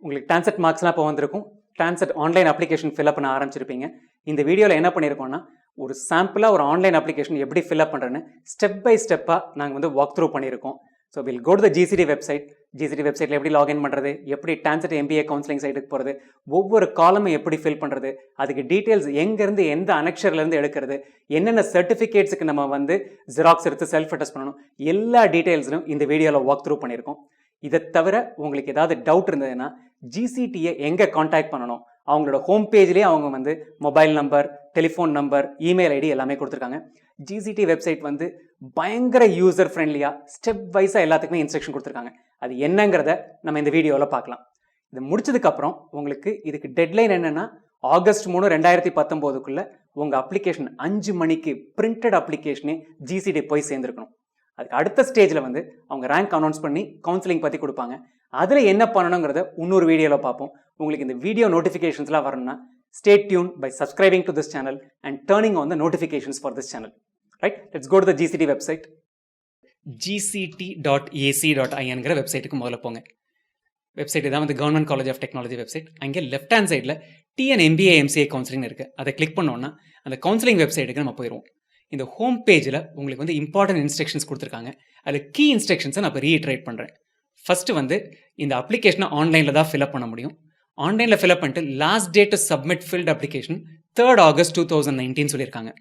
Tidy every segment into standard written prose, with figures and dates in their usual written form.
உங்களுக்கு டான்செட் மார்க்ஸ்லாம் இப்போ வந்திருக்கும். டான்செட் ஆன்லைன் அப்ளிகேஷன் ஃபில்அப் பண்ண ஆரம்பிச்சிருப்பீங்க. இந்த வீடியோவில் என்ன பண்ணியிருக்கோம்னா, ஒரு சாம்பிளாக ஒரு ஆன்லைன் அப்ளிகேஷன் எப்படி ஃபில்அப் பண்ணுறேன்னு ஸ்டெப் பை ஸ்டெப்பாக நாங்கள் வந்து வாக் த்ரூ பண்ணியிருக்கோம். So will go to the GCT website. GCT வெப்சைட்டில் எப்படி லாகின் பண்ணுறது, எப்படி டான்செட் MBA கவுன்சிலிங் சைட்டுக்கு போகிறது, ஒவ்வொரு காலமும் எப்படி ஃபில் பண்ணுறது, அதுக்கு டீட்டெயில்ஸ் எங்கேருந்து எந்த அனெக்ஷர்லேருந்து எடுக்கிறது, என்னென்ன சர்டிஃபிகேட்ஸுக்கு நம்ம வந்து ஜெராக்ஸ் எடுத்து செல்ஃப் அட்டஸ்ட் பண்ணணும், எல்லா டீட்டெயில்ஸும் இந்த வீடியோவில் வாக் த்ரூ பண்ணியிருக்கோம். இதை தவிர உங்களுக்கு ஏதாவது டவுட் இருந்ததுன்னா ஜிசிடியை எங்கே காண்டாக்ட் பண்ணணும், அவங்களோட ஹோம் பேஜ்லேயே அவங்க வந்து mobile number, telephone number, email ID எல்லாமே கொடுத்துருக்காங்க. ஜிசிடி வெப்சைட் வந்து பயங்கர யூசர் ஃப்ரெண்ட்லியாக ஸ்டெப் வைஸாக எல்லாத்துக்குமே இன்ஸ்ட்ரக்ஷன் கொடுத்துருக்காங்க. அது என்னங்கிறத நம்ம இந்த வீடியோவில் பார்க்கலாம். இது முடிச்சதுக்கப்புறம் உங்களுக்கு இதுக்கு டெட்லைன் என்னென்னா ஆகஸ்ட் 3, 2019 உங்கள் அப்ளிகேஷன் 5 மணிக்கு பிரிண்டட் அப்ளிகேஷனே ஜிசிடி போய் சேர்ந்துருக்கணும். அதுக்கு அடுத்த ஸ்டேஜில் வந்து அவங்க ரேங்க் அனௌன்ஸ் பண்ணி கவுன்சிலிங் பற்றி கொடுப்பாங்க. அதில் என்ன பண்ணணுங்கிறத இன்னொரு வீடியோவில் பார்ப்போம். உங்களுக்கு இந்த வீடியோ நோட்டிஃபிகேஷன்ஸ்லாம் வரணும்னா stay tuned by subscribing to this channel and turning on the notifications for this channel. Right? Let's go to the GCT website. gct.ac.in வெப்சைட்டுக்கு முதல்ல போங்க. வெப்சைட் இதான் வந்து government college of technology website. அங்கே லெஃப்ட் ஹேண்ட் சைடில் TANCETMBA MCA Counselling இருக்குது. அதை click பண்ணோன்னா அந்த கவுன்சிலிங் வெப்சைட்டுக்கு நம்ம போயிடுவோம். இந்த ஹோம் பேஜில் உங்களுக்கு வந்து இம்பார்ட்டன்ட் இன்ஸ்ட்ரக்ஷன்ஸ் கொடுத்துருக்காங்க. அதில் கீ இன்ஸ்ட்ரக்ஷன்ஸை நான் இப்போ ரீட்ரேட் பண்ணுறேன். ஃபஸ்ட்டு வந்து இந்த அப்ளிகேஷனை ஆன்லைனில் தான் ஃபில்அப் பண்ண முடியும். ஆன்லைனில் ஃபில்அப் பண்ணிட்டு last date to submit filled application 3rd August 2019 சொல்லியிருக்காங்க.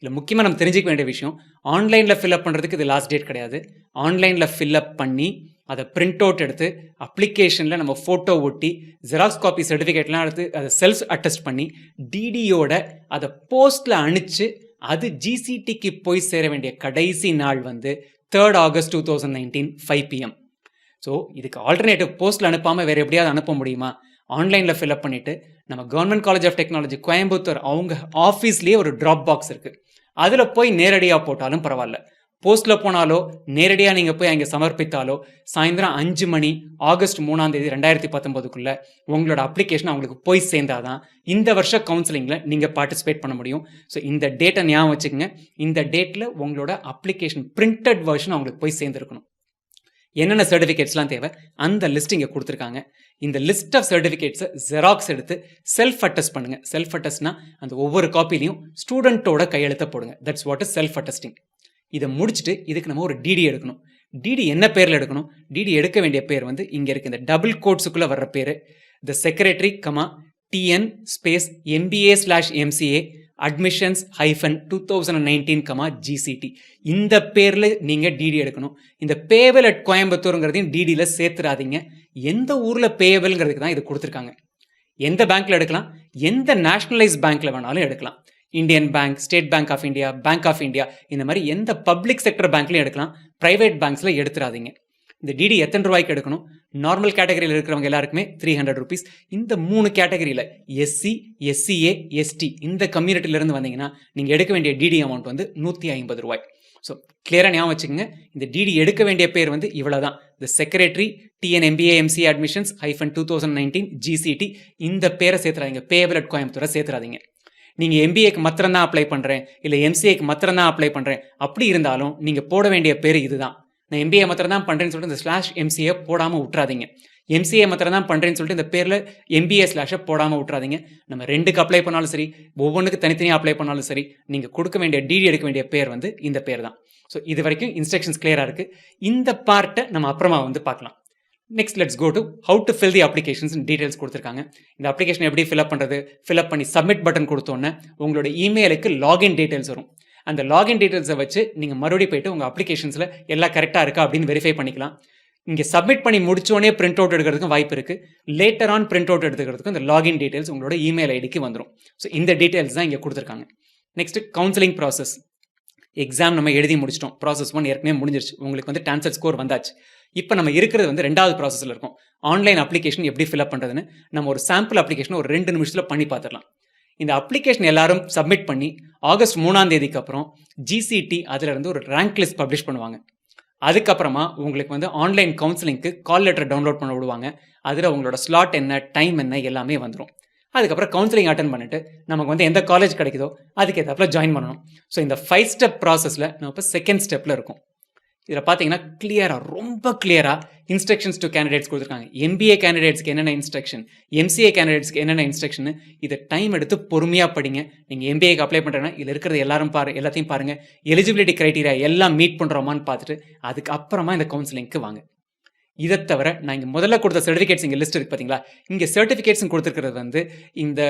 இல்லை முக்கியமாக நம்ம தெரிஞ்சிக்க வேண்டிய விஷயம், ஆன்லைனில் ஃபில்அப் பண்ணுறதுக்கு இது லாஸ்ட் டேட் கிடையாது. ஆன்லைனில் ஃபில்அப் பண்ணி அதை பிரிண்ட் அவுட் எடுத்து அப்ளிகேஷனில் நம்ம ஃபோட்டோ ஒட்டி ஜெராக்ஸ் காப்பி சர்டிஃபிகேட்லாம் எடுத்து அதை செல்ஃப் அட்டஸ்ட் பண்ணி டிடியோட அதை போஸ்ட்டில் அனுப்பிச்சு அது ஜிசிடிக்கு போய் சேர வேண்டிய கடைசி நாள் வந்து 3rd August 2019 5 PM. ஸோ இதுக்கு ஆல்டர்னேட்டிவ் போஸ்ட்டில் அனுப்பாமல் வேறு எப்படியாவது அனுப்ப முடியுமா? ஆன்லைனில் ஃபில்அப் பண்ணிவிட்டு நம்ம government college of technology Coimbatore அவங்க ஆஃபீஸ்லேயே ஒரு ட்ராப் பாக்ஸ் இருக்குது. அதில் போய் நேரடியாக போட்டாலும் பரவாயில்ல. போஸ்ட்டில் போனாலோ நேரடியாக நீங்கள் போய் அங்கே சமர்ப்பித்தாலோ சாயந்தரம் 5 மணி ஆகஸ்ட் 3 2019 உங்களோட அப்ளிகேஷன் அவங்களுக்கு போய் சேர்ந்தாதான் இந்த வருஷம் கவுன்சிலிங்கில் நீங்கள் பார்ட்டிசிபேட் பண்ண முடியும். ஸோ இந்த டேட்டை ஞாபகம் வச்சுக்கோங்க. இந்த டேட்டில் உங்களோட அப்ளிகேஷன் பிரிண்டட் வெர்ஷன் அவங்களுக்கு போய் சேர்ந்துருக்கணும். என்னென்ன சர்டிஃபிகேட்ஸ்லாம் தேவை அந்த லிஸ்ட் இங்கே கொடுத்துருக்காங்க. இந்த லிஸ்ட் ஆஃப் சர்டிஃபிகேட்ஸை ஜெராக்ஸ் எடுத்து செல்ஃப் அட்டஸ்ட் பண்ணுங்கள். செல்ஃப் அட்டஸ்ட்னா அந்த ஒவ்வொரு காப்பிலையும் ஸ்டூடெண்ட்டோட கையெழுத்த போடுங்க. That's what is self attesting. இதை முடிச்சுட்டு இதுக்கு நம்ம ஒரு டிடி எடுக்கணும். டிடி என்ன பேரில் எடுக்கணும்? டிடி எடுக்க வேண்டிய பேர் வந்து இங்கே இருக்குது. இந்த டபுள் கோட்ஸுக்குள்ளே வர்ற பேர் த secretary TN MBA/MCA admissions -2019, GCT. இந்த பேரில் நீங்கள் டிடி எடுக்கணும். இந்த பேவல் அட் கோயம்புத்தூருங்கிறதையும் டிடியில் சேர்த்துறாதீங்க. எந்த ஊரில் பேவல்ங்கிறதுக்கு தான் இது கொடுத்துருக்காங்க. எந்த பேங்க்கில் எடுக்கலாம், எந்த நேஷனலைஸ் பேங்க்கில் வேணாலும் எடுக்கலாம். Indian bank, state bank of India, bank of India, இந்த மாதிரி எந்த பப்ளிக் செக்டர் பேங்க்லையும் எடுக்கலாம். ப்ரைவேட் பேங்க்ஸில் எடுத்துறாதீங்க. இந்த டிடி எத்தனை ரூபாய்க்கு எடுக்கணும்? நார்மல் கேட்டகரியில் இருக்கிறவங்க எல்லாருக்குமே 300 rupees. இந்த 3 கேட்டகரியில் SC, SCA, ST இந்த கம்யூனிட்டியிலேருந்து வந்தீங்கன்னா நீங்கள் எடுக்க வேண்டிய டிடி அமௌண்ட் வந்து 150 ரூபாய். ஸோ கிளியராக ஞாபகம் வச்சுக்கோங்க. இந்த டிடி எடுக்க வேண்டிய பேர் வந்து இவ்வளோ தான். த secretary TN MBA MCA admissions -2019 GCT. இந்த பேரை சேர்த்துறாதீங்க. பேவல் அட் கோயம்புத்தூரை சேர்த்துறாதீங்க. நீங்கள் MBAக்கு மாத்திரம் தான் அப்ளை பண்ணுறேன், இல்லை MCAக்கு மாத்திரம் தான் அப்ளை பண்ணுறேன் அப்படி இருந்தாலும் நீங்கள் போட வேண்டிய பேர் இதுதான். நான் MBA மாத்திரம் தான் பண்ணுறேன்னு சொல்லிட்டு இந்த /MCA போடாமல் விட்றாதீங்க. MCA மாத்திரம் தான் பண்ணுறேன்னு சொல்லிட்டு இந்த பேரில் MBA/ போடாமல் விட்றாதீங்க. நம்ம 2க்கு அப்ளை பண்ணாலும் சரி, ஒவ்வொன்றுக்கு தனித்தனியாக அப்ளை பண்ணாலும் சரி, நீங்கள் கொடுக்க வேண்டிய டிடி எடுக்க வேண்டிய பேர் வந்து இந்த பேர் தான். ஸோ இது வரைக்கும் இன்ஸ்ட்ரக்ஷன்ஸ் கிளியராக இருக்குது. இந்த பார்ட்டை நம்ம அப்புறமா வந்து பார்க்கலாம். Next let's go to how to fill the applications details கொடுத்துருக்காங்க. இந்த அப்ளிகேஷன் எப்படி ஃபில்அப் பண்ணுறது? ஃபில்அப் பண்ணி சப்மிட் பட்டன் கொடுத்தோன்னே உங்களோட இமெயிலுக்கு லாகின் டீடைல்ஸ் வரும். அந்த லாகின் டீடைல்ஸை வச்சு நீங்கள் மறுபடியும் போய்ட்டு உங்கள் அப்ளிகேஷன்ஸில் எல்லாம் கரெக்டாக இருக்கா அப்படின்னு வெரிஃபை பண்ணிக்கலாம். இங்கே சப்மிட் பண்ணி முடிச்சோடனே பிரிண்ட் அவுட் எடுக்கிறதுக்கும் வாய்ப்பு இருக்குது. லேட்டர் ஆன் பிரிண்ட் அவுட் எடுக்கிறதுக்கும் இந்த லாகின் டீடைல்ஸ் உங்களோட இமெயில் ஐடிக்கு வந்துடும். ஸோ இந்த டீடைல்ஸ் தான் இங்கே கொடுத்துருக்காங்க. Next counselling process. எக்ஸாம் நம்ம எழுதி முடிச்சிட்டோம். ப்ராசஸ் 1 ஏற்கனவே முடிஞ்சிருச்சு. உங்களுக்கு வந்து டான்செட் ஸ்கோர் வந்தாச்சு. இப்போ நம்ம இருக்கிறது வந்து 2வது ப்ராசஸில் இருக்கும். ஆன்லைன் அப்ளிகேஷன் எப்படி ஃபில்அப் பண்ணுறதுன்னு நம்ம ஒரு சாம்பிள் அப்ளிகேஷன் ஒரு 2 நிமிஷத்தில் பண்ணி பார்த்துடலாம். இந்த அப்ளிகேஷன் எல்லாரும் சப்மிட் பண்ணி ஆகஸ்ட் 3 அப்புறம் GCT அதில் இருந்து ஒரு ரேங்க் லிஸ்ட் பப்ளிஷ் பண்ணுவாங்க. அதுக்கப்புறமா உங்களுக்கு வந்து ஆன்லைன் கவுன்சிலிங்க்கு கால் லெட்டர் டவுன்லோட் பண்ண விடுவாங்க. அதில் உங்களோட ஸ்லாட் என்ன, டைம் என்ன எல்லாமே வந்துடும். அதுக்கப்புறம் கவுன்சிலிங் அட்டன் பண்ணிட்டு நமக்கு வந்து எந்த காலேஜ் கிடைக்குதோ அதுக்கு ஏற்றாப்புல ஜாயின் பண்ணணும். ஸோ இந்த 5 ஸ்டெப் ப்ராசஸில் நம்ம இப்போ 2nd ஸ்டெப்பில் இருக்கும். இதில் பார்த்தீங்கன்னா கிளியராக ரொம்ப கிளியராக இன்ஸ்ட்ரக்ஷன்ஸ் டு கேண்டிடேட்ஸ் கொடுத்துருக்காங்க. MBA கேண்டிடேட்ஸ்க்கு என்னென்ன இன்ஸ்ட்ரக்ஷன், MCA கேண்டிடேட்ஸ்க்கு என்னென்ன இன்ஸ்ட்ரக்ஷன், இதை டைம் எடுத்து பொறுமையாக படிங்க. நீங்கள் MBAக்கு அப்ளை பண்ணுறேன்னா இதில் இருக்கிறது எல்லாத்தையும் பாருங்கள். எலிஜிபிலிட்டி க்ரைட்டீரியா எல்லாம் மீட் பண்ணுறோமான்னு பார்த்துட்டு அதுக்கப்புறமா இந்த கவுன்சிலிங்க்கு வாங்க. இதை தவிர நான் இங்கே முதல்ல கொடுத்த சர்டிஃபிகேட்ஸ் இங்கே லிஸ்ட் இருக்குது பார்த்தீங்களா, இங்கே சர்டிஃபிகேட்ஸ் கொடுத்துருக்கிறது வந்து இந்த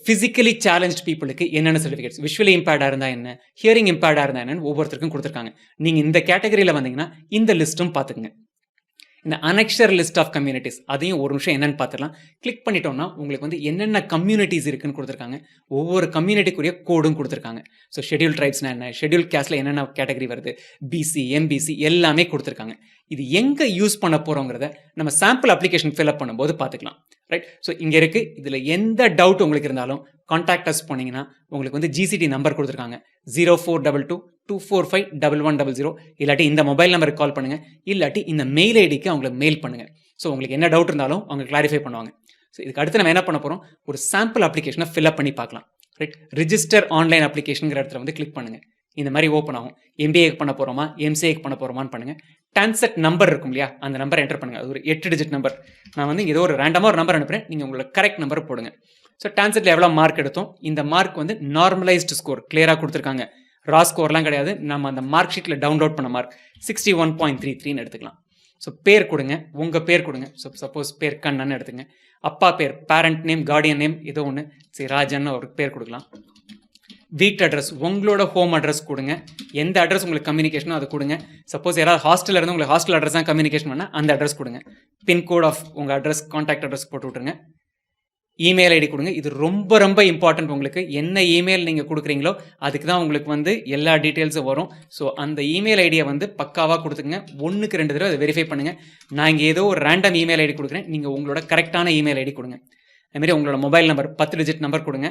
ஃபிசிக்கலி சேலஞ்ச் பீப்புளுக்கு என்னென்ன சர்டிஃபிகேட்ஸ், விஷுவலி இம்பேர்டாக இருந்தால் என்ன, ஹியரிங் இம்பேர்டாக இருந்தால் என்னன்னு ஒவ்வொருத்தருக்கும் கொடுத்துருக்காங்க. நீங்கள் இந்த கேட்டகரியில் வந்தீங்கன்னா இந்த லிஸ்ட்டும் பார்த்துக்குங்க. இந்த அனெக்ஷர் லிஸ்ட் ஆஃப் கம்யூனிட்டிஸ் அதையும் ஒரு நிமிஷம் என்னென்னு பார்த்துக்கலாம். கிளிக் பண்ணிட்டோம்னா உங்களுக்கு வந்து என்னென்ன கம்யூனிட்டிஸ் இருக்குன்னு கொடுத்துருக்காங்க. ஒவ்வொரு கம்யூனிட்டிக்குரிய கோடும் கொடுத்துருக்காங்க. ஸோ ஷெட்யூல் ட்ரைப்ஸ்னா என்ன, ஷெட்யூல் கேஸ்ட்டில் என்னென்ன கேட்டகரி வருது, பிசி, MBC எல்லாமே கொடுத்துருக்காங்க. இது எங்கே யூஸ் பண்ண போகிறோங்கிறத நம்ம சாம்பிள் அப்ளிகேஷன் ஃபில்அப் பண்ணும்போது பார்த்துக்கலாம். ரைட். ஸோ இங்கே இருக்குது. இதில் எந்த டவுட் உங்களுக்கு இருந்தாலும் கான்டாக்ட் அஸ் போனீங்கன்னா உங்களுக்கு வந்து GCT நம்பர் கொடுத்துருக்காங்க 0422245100. இல்லாட்டி இந்த மொபைல் நம்பருக்கு கால் பண்ணுங்கள், இல்லாட்டி இந்த மெயில் ஐடிக்கு அவங்களுக்கு மெயில் பண்ணுங்கள். ஸோ உங்களுக்கு என்ன டவுட் இருந்தாலும் அவங்க கிளாரிஃபை பண்ணுவாங்க. ஸோ இதுக்கு அடுத்து நம்ம என்ன பண்ண போகிறோம், ஒரு சாம்பிள் அப்ளிகேஷனை ஃபில்அப் பண்ணி பார்க்கலாம். ரைட். ரிஜிஸ்டர் ஆன்லைன் அப்ளிகேஷனுங்கிற இடத்துல வந்து கிளிக் பண்ணுங்கள். இந்த மாதிரி ஓப்பன் ஆகும். MBAக்கு பண்ண போகிறோமா, MCAக்கு பண்ண போகிறோமான்னு பண்ணுங்கள். TANCET நம்பர் இருக்கும் இல்லையா, அந்த நம்பர் என்டர் பண்ணுங்கள். அது ஒரு 8 டிஜிட் நம்பர். நான் வந்து ஏதோ ஒரு ரேண்டமாக ஒரு நம்பர் அனுப்புகிறேன், நீங்கள் உங்களோட கரெக்ட் நம்பரை போடுங்க. ஸோ TANCETல எவ்வளோ மார்க் எடுத்தோம், இந்த மார்க் வந்து நார்மலைஸ்டு ஸ்கோர் கிளியராக கொடுத்துருக்காங்க. ரா ஸ்கோர்லாம் கிடையாது, நம்ம அந்த மார்க் ஷீட்டில் டவுன்லோட் பண்ண மார்க் 61.33ன்னு எடுத்துக்கலாம். ஸோ பேர் கொடுங்க, உங்கள் பேர் கொடுங்க. ஸோ சப்போஸ் பேர் கண்ணன்னு எடுத்துங்க. அப்பா பேர், பேரண்ட் நேம், கார்டியன் நேம் ஏதோ ஒன்று, சரி ராஜன் ஒரு பேர் கொடுக்கலாம். வீட்டு அட்ரஸ், உங்களோட ஹோம் அட்ரஸ் கொடுங்க. எந்த அட்ரஸ் உங்களுக்கு கம்யூனிகேஷனோ அதை கொடுங்க. சப்போஸ் யாராவது ஹாஸ்டலில் இருந்து உங்களுக்கு ஹாஸ்டல் அட்ரஸ் தான் கம்யூனிகேஷன் பண்ணால் அந்த அட்ரஸ் கொடுங்க. பின்கோட் ஆஃப் உங்கள் அட்ரஸ், கான்டாக்ட் அட்ரஸ் போட்டு விட்ருங்க. இமெயில் ஐடி கொடுங்க. இது ரொம்ப ரொம்ப இம்பார்ட்டன்ட். உங்களுக்கு என்ன இமெயில் நீங்கள் கொடுக்குறீங்களோ அதுக்கு தான் உங்களுக்கு வந்து எல்லா டீட்டெயில்ஸும் வரும். ஸோ அந்த இமெயில் ஐடியை வந்து பக்காவாக கொடுத்துங்க. 1க்கு 2 தடவை அதை வெரிஃபை பண்ணுங்கள். நான் இங்கே ஏதோ ஒரு ரேண்டம் இமெயில் ஐடி கொடுக்குறேன், நீங்கள் உங்களோட கரெக்டான இமெயில் ஐடி கொடுங்க. அதுமாரி உங்களோட மொபைல் நம்பர் 10 டிஜிட் நம்பர் கொடுங்க.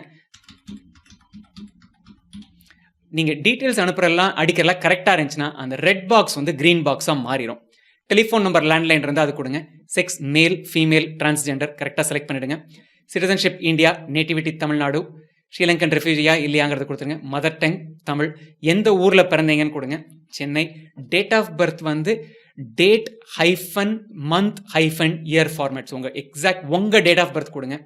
நீங்கள் டீட்டெயில்ஸ் அனுப்புறலாம் அடிக்கிறலாம் கரெக்டாக இருந்துச்சுன்னா அந்த ரெட் பாக்ஸ் வந்து க்ரீன் பாக்ஸாக மாறிடும். டெலிஃபோன் நம்பர், லேண்ட்லைன் இருந்தால் அது கொடுங்க. செக்ஸ் மேல், ஃபீமேல், டிரான்ஸ்ஜெண்டர் கரெக்டாக செலக்ட் பண்ணிவிடுங்க. Citizenship India, nativity Tamil Nadu, Sri Lankan ரெஃப்யூஜியா இல்லையாங்கிறது கொடுத்துருங்க. மதர் டங் தமிழ், எந்த ஊரில் பிறந்தீங்கன்னு கொடுங்க. சென்னை. டேட் ஆஃப் பர்த் வந்து டேட் -மந்த் -இயர் ஃபார்மேட்ஸ், உங்கள் எக்ஸாக்ட் உங்கள் டேட் ஆஃப் பர்த் கொடுங்க.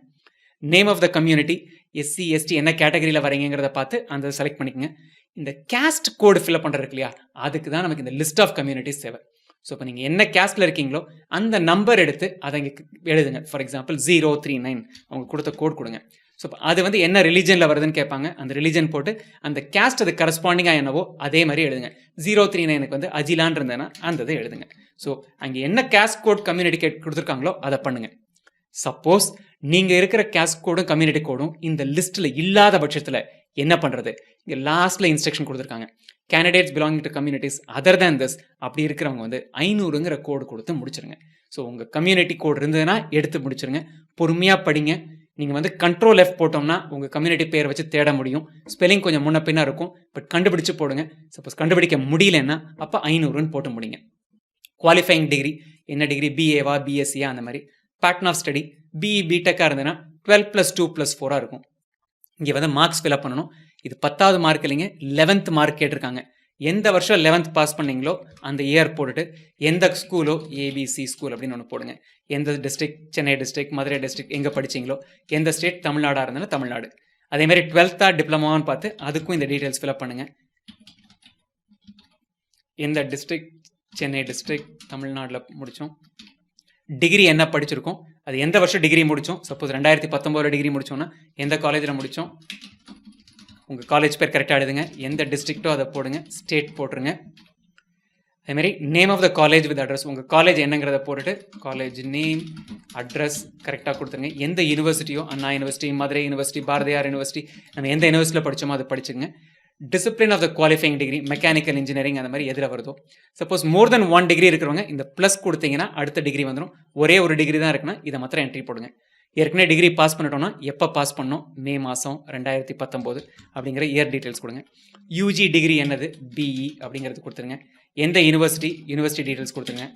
Name of the community, SC ST என்ன கேட்டகரியில் வரீங்கிறத பார்த்து அந்த செலக்ட் பண்ணிக்கோங்க. இந்த கேஸ்ட் கோடு ஃபில்அப் பண்ணுறதுக்கு இல்லையா, அதுக்கு தான் நமக்கு இந்த லிஸ்ட் ஆஃப் கம்யூனிட்டிஸ் தேவை. ஸோ இப்போ நீங்கள் என்ன கேஸ்ட்டில் இருக்கீங்களோ அந்த நம்பர் எடுத்து அதை இங்கே எழுதுங்க. ஃபார் எக்ஸாம்பிள் 039 அவங்க கொடுத்த கோட் கொடுங்க. ஸோ அது வந்து என்ன ரிலீஜனில் வருதுன்னு கேட்பாங்க. அந்த ரிலீஜன் போட்டு அந்த கேஸ்ட் அது கரஸ்பாண்டிங்காக என்னவோ அதே மாதிரி எழுதுங்க. 039க்கு வந்து அஜிலான் இருந்ததுன்னா அந்த இதை எழுதுங்க. ஸோ அங்கே என்ன கேஸ்ட் கோட் கம்யூனிட்டி கொடுத்துருக்காங்களோ அதை பண்ணுங்கள். சப்போஸ் நீங்கள் இருக்கிற கேஸ்ட் கோடும் கம்யூனிட்டி கோடும் இந்த லிஸ்ட்டில் இல்லாத பட்சத்தில் என்ன பண்ணுறது, இங்கே லாஸ்ட்டில் இன்ஸ்ட்ரக்ஷன் கொடுத்துருக்காங்க. Candidates belonging to communities other than this அப்படி இருக்கிறவங்க வந்து 500ங்கிற கோடு கொடுத்து முடிச்சிருங்க. ஸோ உங்கள் கம்யூனிட்டி கோடு இருந்ததுன்னா எடுத்து முடிச்சிருங்க. பொறுமையாக படிங்க. நீங்கள் வந்து Ctrl F போட்டோம்னா உங்கள் கம்யூனிட்டி பேர் வச்சு தேட முடியும். ஸ்பெல்லிங் கொஞ்சம் முன்ன பின்னா இருக்கும், பட் கண்டுபிடிச்சு போடுங்க. சப்போஸ் கண்டுபிடிக்க முடியலன்னா அப்போ 500ன்னு போட்டு முடிங்க. குவாலிஃபைங் டிகிரி என்ன டிகிரி, BAவா BSCயா அந்த மாதிரி. Pattern of study BE BTech இருந்ததுன்னா 12+2+4 இருக்கும். இங்கே வந்து மார்க்ஸ் ஃபில்அப் பண்ணணும். இது 10வது மார்க் இல்லைங்க, 11th மார்க் கேட்டிருக்காங்க. எந்த வருஷம் 11th பாஸ் பண்ணீங்களோ அந்த இயர் போட்டுட்டு எந்த ஸ்கூலோ ABC ஸ்கூல் அப்படின்னு ஒன்று போடுங்க. எந்த district, Chennai district, Madurai district எங்கே படிச்சிங்களோ, எந்த ஸ்டேட், தமிழ்நாடாக இருந்தாலும் தமிழ்நாடு. அதேமாதிரி 12th டிப்ளமோன்னு பார்த்து அதுக்கும் இந்த டீட்டெயில்ஸ் ஃபில்அப் பண்ணுங்கள். எந்த டிஸ்ட்ரிக்ட், சென்னை டிஸ்ட்ரிக்ட், தமிழ்நாட்டில் முடித்தோம். டிகிரி என்ன படிச்சிருக்கோம், அது எந்த வருஷம் டிகிரி முடித்தோம். சப்போஸ் 2019 டிகிரி முடித்தோன்னா எந்த காலேஜில் முடித்தோம், உங்கள் காலேஜ் பேர் கரெக்டாக எழுதுங்க. எந்த டிஸ்ட்ரிக்ட்டோ அதை போடுங்க, ஸ்டேட் போட்டுருங்க. அதேமாதிரி name of the college with address, உங்கள் காலேஜ் என்னங்கிறத போட்டுட்டு காலேஜ் நேம், அட்ரஸ் கரெக்டாக கொடுத்துருங்க. எந்த யூனிவர்சிட்டியோ, Anna university, Madurai university, Bharathiar university, நம்ம எந்த யூனிவர்சிட்டியில் படித்தோமோ அதை படிச்சுங்க. Discipline of the qualifying degree, mechanical engineering அந்த மாதிரி எதில் வருதோ. சப்போஸ் மோர் தென் 1 டிகிரி இருக்கிறவங்க இந்த ப்ளஸ் கொடுத்தீங்கன்னா அடுத்த டிகிரி வந்துடும். ஒரே ஒரு டிகிரி தான் இருக்குன்னா இதை மாத்திரம் என்ட்ரி போடுங்க. ஏற்கனவே டிகிரி பாஸ் பண்ணிட்டோம்னா எப்போ பாஸ் பண்ணோம், மே மாதம் 2019 அப்படிங்கிற இயர் டீட்டெயில்ஸ் கொடுங்க. UG டிகிரி என்னது, BE அப்படிங்கிறது கொடுத்துருங்க. எந்த யூனிவர்சிட்டி டீட்டெயில்ஸ் கொடுத்துருங்க.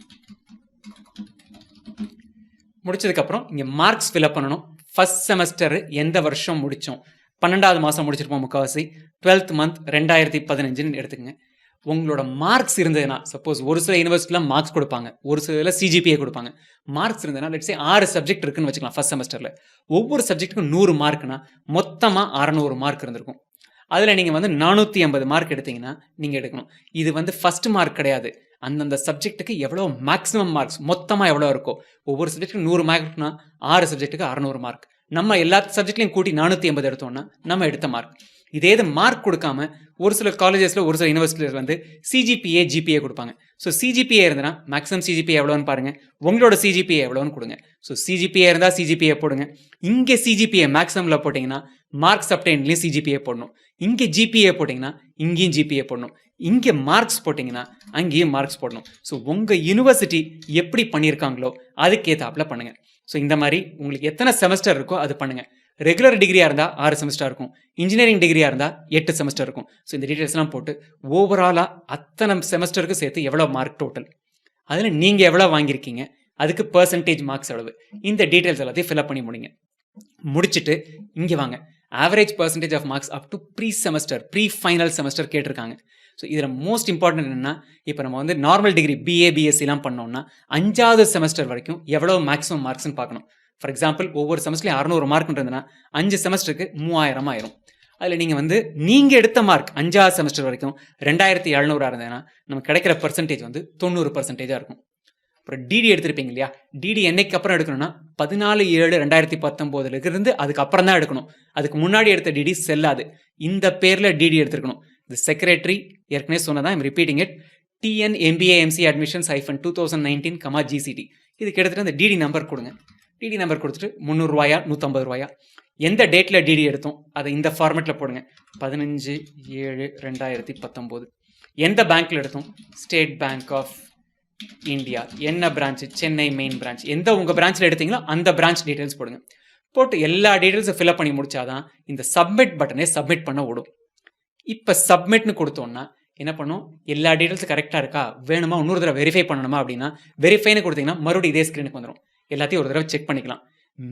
முடிச்சதுக்கப்புறம் இங்கே மார்க்ஸ் ஃபில்அப் பண்ணணும். ஃபர்ஸ்ட் செமஸ்டர் எந்த வருஷம் முடித்தோம், 12வது மாதம் முடிச்சிருப்போம் முக்கால்வாசி. 12th மந்த் 2015ன்னு எடுத்துக்கங்க. உங்களோட மார்க்ஸ் இருந்ததுன்னா, சப்போஸ் ஒரு சில யூனிவர்சிட்டில மார்க்ஸ் கொடுப்பாங்க. ஒரு சில சிஜிபிஏ கொடுப்பாங்க. மார்க்ஸ் இருந்ததுன்னா, லெட்ஸ் சே 6 சப்ஜெக்ட் இருக்குன்னு வச்சுக்கலாம் ஃபர்ஸ்ட் செமஸ்டர்ல. ஒவ்வொரு சப்ஜெக்ட்டுக்கும் 100 மார்க்னா, மொத்தமா 600 மார்க் இருந்திருக்கும். அதுல நீங்க வந்து 480 மார்க் எடுத்தீங்கன்னா, நீங்க எடுக்கணும். இது வந்து ஃபர்ஸ்ட் மார்க் கிடையாது. அந்தந்த சப்ஜெக்ட்டுக்கு எவ்வளோ மேக்ஸிமம் மார்க்ஸ் மொத்தமா எவ்வளோ இருக்கோ, ஒவ்வொரு சப்ஜெக்ட்டுக்கு 100 மார்க்னா 6 சப்ஜெக்ட்டுக்கு 600 மார்க். நம்ம எல்லா சப்ஜெக்ட்லையும் கூட்டி 480 எடுத்தோம்னா, நம்ம எடுத்த மார்க். இதே இது மார்க் கொடுக்காம ஒரு சில காலேஜஸ்ல ஒரு சில யூனிவர்சிட்டியில் வந்து சிஜிபிஏ ஜிபிஏ கொடுப்பாங்க. ஸோ சிஜிபிஏ இருந்ததுன்னா மேக்ஸிமம் சிஜிபிஏ எவ்வளோன்னு பாருங்க, உங்களோட சிஜிபிஏ எவ்வளோன்னு கொடுங்க. ஸோ சிஜிபிஏ இருந்தால் சிஜிபிஏ போடுங்க. இங்கே சிஜிபிஏ மேக்ஸிமம்ல போட்டிங்கன்னா மார்க்ஸ் அப்டைன்லையும் சிஜிபிஏ போடணும். இங்கே ஜிபிஏ போட்டிங்கன்னா இங்கேயும் ஜிபிஏ போடணும். இங்கே மார்க்ஸ் போட்டிங்கன்னா அங்கேயும் மார்க்ஸ் போடணும். ஸோ உங்கள் யூனிவர்சிட்டி எப்படி பண்ணியிருக்காங்களோ அதுக்கேற்றாப்புல பண்ணுங்க. ஸோ இந்த மாதிரி உங்களுக்கு எத்தனை செமஸ்டர் இருக்கோ அது பண்ணுங்க. ரெகுலர் டிகிரியாக இருந்தால் 6 செமஸ்டர் இருக்கும். இன்ஜினியரிங் டிகிரியாக இருந்தால் 8 செமஸ்டர் இருக்கும். ஸோ இந்த டீட்டெயில்ஸ்லாம் போட்டு ஓவராலாக அத்தனை செமஸ்டருக்கு சேர்த்து எவ்வளோ மார்க் டோட்டல், அதில் நீங்கள் எவ்வளோ வாங்கியிருக்கீங்க, அதுக்கு பர்சன்டேஜ் மார்க்ஸ் எவ்வளவு, இந்த டீட்டெயில்ஸ் எல்லாத்தையும் ஃபில்அப் பண்ணி முடிங்க. முடிச்சுட்டு இங்கே வாங்க. Average percentage of marks up to pre semester, pre final semester கேட்டிருக்காங்க. ஸோ இதில் மோஸ்ட் இம்பார்ட்டன்ட் என்னென்னா, இப்போ நம்ம வந்து நார்மல் டிகிரி பிஏ பிஎஸ்சிலாம் பண்ணோம்னா 5வது செமஸ்டர் வரைக்கும் எவ்வளோ மேக்ஸிமம் மார்க்ஸ்ன்னு பார்க்கணும். ஃபார் எக்ஸாம்பிள் ஒவ்வொரு செமஸ்டர்லையும் 600 மார்க்ன்றதுனா 5 செமஸ்டருக்கு 3000 ஆயிரும். அதில் நீங்கள் வந்து நீங்கள் எடுத்த மார்க் 5வது செமஸ்டர் வரைக்கும் 2700 இருந்ததுன்னா நமக்கு கிடைக்கிற பர்சன்டேஜ் வந்து 90% இருக்கும். அப்புறம் டிடி எடுத்திருப்பீங்க இல்லையா, டிடி என்னைக்கு அப்புறம் எடுக்கணும்னா 14/7/2019 இருந்து அதுக்கப்புறம் தான் எடுக்கணும். அதுக்கு முன்னாடி எடுத்த டிடி செல்லாது. இந்த பேரில் டிடி எடுத்துருக்கணும். இந்த செக்ரட்டரி ஏற்கனவே சொன்னதான், I'm repeating it, TANCETMBA MCA admissions -2019, GCT. இதுக்கு எடுத்துகிட்டு அந்த டிடி நம்பர் கொடுங்க. டிடி நம்பர் கொடுத்துட்டு 300 ரூபாயா 150 ரூபாயா, எந்த டேட்டில் டிடி எடுத்தோம் அதை இந்த ஃபார்மேட்டில் போடுங்க. 15/7/2019. எந்த பேங்க்கில் எடுத்தோம், ஸ்டேட் பேங்க் ஆஃப் இந்தியா. என்ன பிரான்ச்சு, சென்னை மெயின் பிரான்ச். எந்த உங்கள் பிரான்ச்சில் எடுத்தீங்களோ அந்த பிரான்ச் டீட்டெயில்ஸ் போடுங்க. போட்டு எல்லா டீட்டெயில்ஸை ஃபில்அப் பண்ணி முடிச்சாதான் இந்த சப்மிட் பட்டனே சப்மிட் பண்ண விடும். இப்போ சப்மிட்னு கொடுத்தோன்னா என்ன பண்ணும், எல்லா டீட்டெயில்ஸும் கரெக்டாக இருக்கா, வேணுமா இன்னொரு தடவை வெரிஃபை பண்ணணுமா அப்படின்னா வெரிஃபைன்னு கொடுத்தீங்கன்னா மறுபடியும் இதே ஸ்க்ரீனுக்கு வந்துடும். எல்லாத்தையும் ஒரு தடவை செக் பண்ணிக்கலாம்.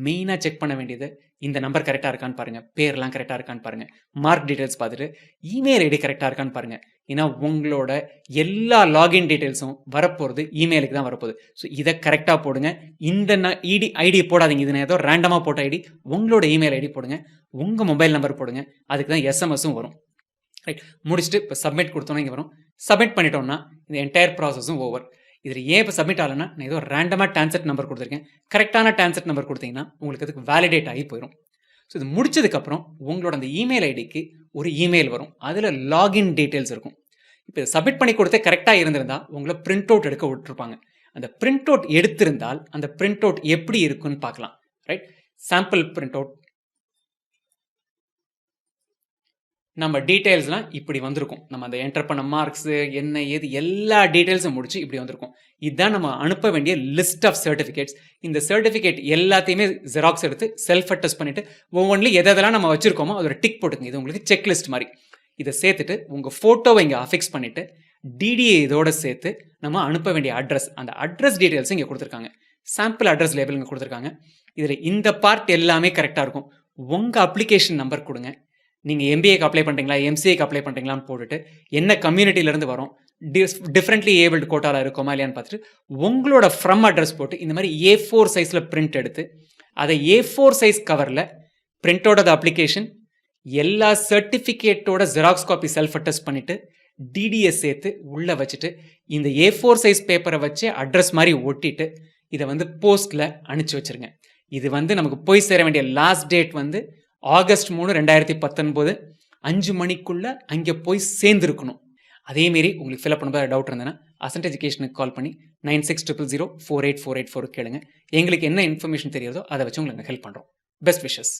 மெயினாக செக் பண்ண வேண்டியது இந்த நம்பர் கரெக்டாக இருக்கான்னு பாருங்கள், பேர்லாம் கரெக்டாக இருக்கான்னு பாருங்கள், மார்க் டீட்டெயில்ஸ் பார்த்துட்டு இமெயில் ஐடி கரெக்டாக இருக்கான்னு பாருங்கள். ஏன்னா உங்களோட எல்லா லாகின் டீட்டெயில்ஸும் வரப்போகிறது இமெயிலுக்கு தான் வரப்போகுது. ஸோ இதை கரெக்டாக போடுங்க. இந்த ஐடி போடாதீங்க, இது ஏதோ ரேண்டமாக போட்ட ஐடி. உங்களோட இமெயில் ஐடி போடுங்க, உங்கள் மொபைல் நம்பர் போடுங்க. அதுக்கு தான் எஸ்எம்எஸும் வரும். ரைட், முடிச்சுட்டு இப்போ சப்மிட் கொடுத்தோன்னா இங்கே வரும். சப்மிட் பண்ணிட்டோம்னா இந்த என்டையர் ப்ராசஸும் ஓவர். இதில் ஏன் இப்போ சப்மிட் ஆகலைன்னா, நான் ஏதோ ரேண்டமாக டான்செட் நம்பர் கொடுத்துருக்கேன். கரெக்டான டான்செட் நம்பர் கொடுத்தீங்கன்னா உங்களுக்கு அதுக்கு வேலிடேட் ஆகி போயிடும். ஸோ இது முடிச்சதுக்கப்புறம் உங்களோட அந்த இமெயில் ஐடிக்கு ஒரு இமெயில் வரும். அதில் லாகின் டீட்டெயில்ஸ் இருக்கும். இப்போ சப்மிட் பண்ணி கொடுத்தே கரெக்டாக இருந்திருந்தால் உங்களை பிரிண்ட் அவுட் எடுக்க விட்டுருப்பாங்க. அந்த பிரிண்ட் அவுட் எடுத்திருந்தால் அந்த பிரிண்ட் அவுட் எப்படி இருக்குன்னு பார்க்கலாம். Right, sample print out. நம்ம டீட்டெயில்ஸ்லாம் இப்படி வந்திருக்கும். நம்ம அந்த என்டர் பண்ண மார்க்ஸு என்ன ஏது எல்லா டீட்டெயில்ஸும் முடிச்சு இப்படி வந்திருக்கும். இதுதான் நம்ம அனுப்ப வேண்டிய லிஸ்ட் ஆஃப் சர்டிஃபிகேட்ஸ். இந்த சர்டிஃபிகேட் எல்லாத்தையுமே ஜெராக்ஸ் எடுத்து செல்ஃப் அட்டஸ்ட் பண்ணிட்டு ஒவ்வொன்றிலும் எதெல்லாம் நம்ம வச்சிருக்கோமோ அதோட டிக் போட்டுங்க. இது உங்களுக்கு செக்லிஸ்ட் மாதிரி. இதை சேர்த்துட்டு உங்கள் ஃபோட்டோவை இங்கே அஃபிக்ஸ் பண்ணிவிட்டு டிடிஏ இதோட சேர்த்து நம்ம அனுப்ப வேண்டிய அட்ரஸ், அந்த அட்ரஸ் டீட்டெயில்ஸும் இங்கே கொடுத்துருக்காங்க. சாம்பிள் அட்ரஸ் லேபிள் இங்கே கொடுத்துருக்காங்க. இதில் இந்த பார்ட் எல்லாமே கரெக்டாக இருக்கும். உங்கள் அப்ளிகேஷன் நம்பர் கொடுங்க. நீங்கள் எம்பிஏக்கு அப்ளை பண்ணுறீங்களா, எம்சிஏக்கு அப்ளை பண்ணுறீங்களான்னு போட்டுட்டு என்ன கம்யூனிட்டியிலேருந்து வரும், டிஃப்ரெண்ட்லி ஏபிள்டு கோட்டாவில் இருக்குமா இல்லையான்னு பார்த்துட்டு உங்களோட ஃப்ரம் அட்ரஸ் போட்டு இந்த மாதிரி A4 சைஸில் பிரிண்ட் எடுத்து அதை A4 சைஸ் கவரில் பிரிண்டோட அப்ளிகேஷன் எல்லா சர்டிஃபிகேட்டோட ஜெராக்ஸ் காப்பி செல்ஃப் அட்டஸ்ட் பண்ணிவிட்டு டிடிஎஸ் சேர்த்து உள்ளே வச்சுட்டு இந்த A4 சைஸ் பேப்பரை வச்சு அட்ரஸ் மாதிரி ஒட்டிட்டு இதை வந்து போஸ்ட்டில் அனுப்பிச்சி வச்சுருங்க. இது வந்து நமக்கு போய் சேர வேண்டிய லாஸ்ட் டேட் வந்து August 3, 2019 5 மணிக்குள்ளே அங்கே போய் சேர்ந்துருக்கணும். அதேமாரி உங்களுக்கு ஃபில்அப் பண்ணும்போது டவுட் இருந்ததுன்னா அசன்ட் எஜுகேஷனுக்கு கால் பண்ணி 9600048484 கேளுங்க. எங்களுக்கு என்ன இன்ஃபர்மேஷன் தெரியுதோ அதை வச்சு உங்களுக்கு ஹெல்ப் பண்ணுறோம். Best wishes.